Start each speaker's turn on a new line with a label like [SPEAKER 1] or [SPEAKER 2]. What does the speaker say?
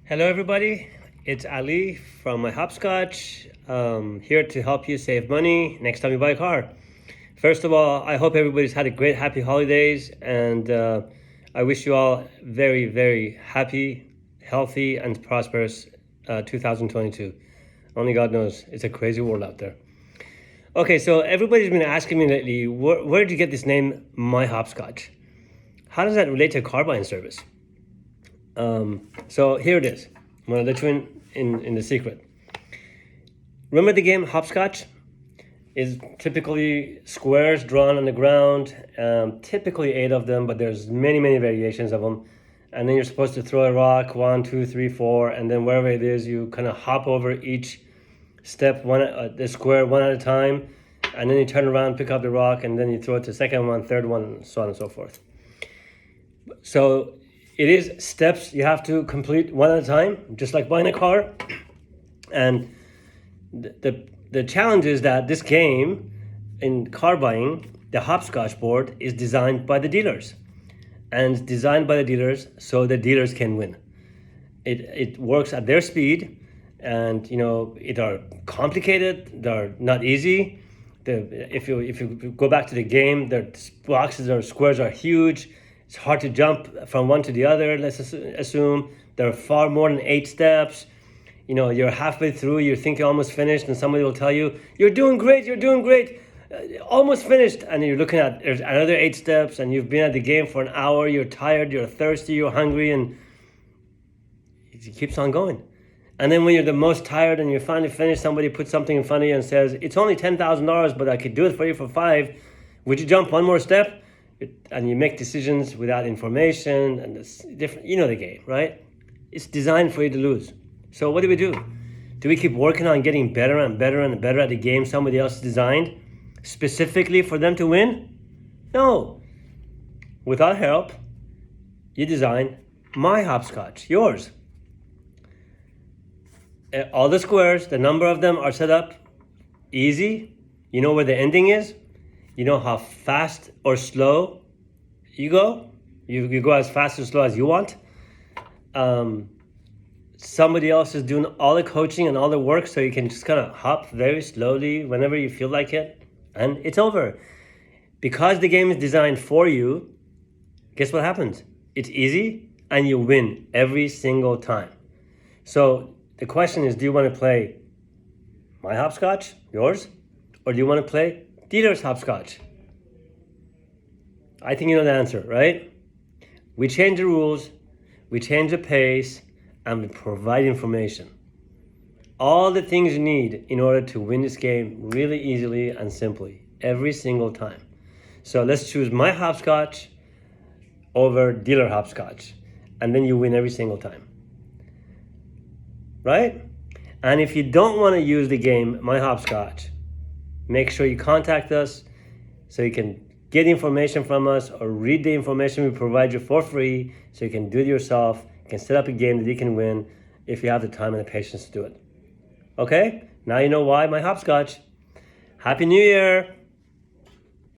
[SPEAKER 1] Hello everybody, it's Ali from myHopscotch, here to help you save money next time you buy a car. First of all, I hope everybody's had a great happy holidays, and I wish you all very, very happy, healthy and prosperous 2022. Only God knows, it's a crazy world out there. Okay, so everybody's been asking me lately, where did you get this name myHopscotch? How does that relate to a car buying service? So here it is. I'm going to let you in the secret. Remember the game hopscotch? Is typically squares drawn on the ground, typically 8 of them, but there's many variations of them. And then you're supposed to throw a rock, 1, 2, 3, 4, and then wherever it is, you kind of hop over each step, the square one at a time, and then you turn around, pick up the rock, and then you throw it to the second one, third one, and so on and so forth. So it is steps you have to complete one at a time, just like buying a car. And the challenge is that this game in car buying, the hopscotch board, is designed by the dealers. And designed by the dealers so the dealers can win. It works at their speed, and it are complicated, they're not easy. If you go back to the game, their boxes or squares are huge. It's hard to jump from one to the other. Let's assume there are far more than 8 steps. You're halfway through, you think you're almost finished, and somebody will tell you, you're doing great, almost finished. And you're looking at, there's another 8 steps, and you've been at the game for an hour, you're tired, you're thirsty, you're hungry, and it keeps on going. And then when you're the most tired and you finally finish, somebody puts something in front of you and says, it's only $10,000, but I could do it for you for 5. Would you jump one more step? And you make decisions without information, and it's different. The game, right? It's designed for you to lose. So what do? Do we keep working on getting better and better and better at the game somebody else designed specifically for them to win? No. Without help, you design myHopscotch, yours. All the squares, the number of them are set up easy. You know where the ending is. You know how fast or slow you go. You go as fast or slow as you want. Somebody else is doing all the coaching and all the work, so you can just kind of hop very slowly whenever you feel like it, and it's over. Because the game is designed for you, guess what happens? It's easy, and you win every single time. So the question is, do you want to play myHopscotch, yours, or do you want to play dealer's hopscotch? I think you know the answer, right? We change the rules, we change the pace, and we provide information. All the things you need in order to win this game really easily and simply, every single time. So let's choose myHopscotch over dealer hopscotch, and then you win every single time. Right? And if you don't want to use the game myHopscotch, make sure you contact us so you can get information from us or read the information we provide you for free, so you can do it yourself. You can set up a game that you can win if you have the time and the patience to do it. Okay? Now you know why myHopscotch. Happy New Year!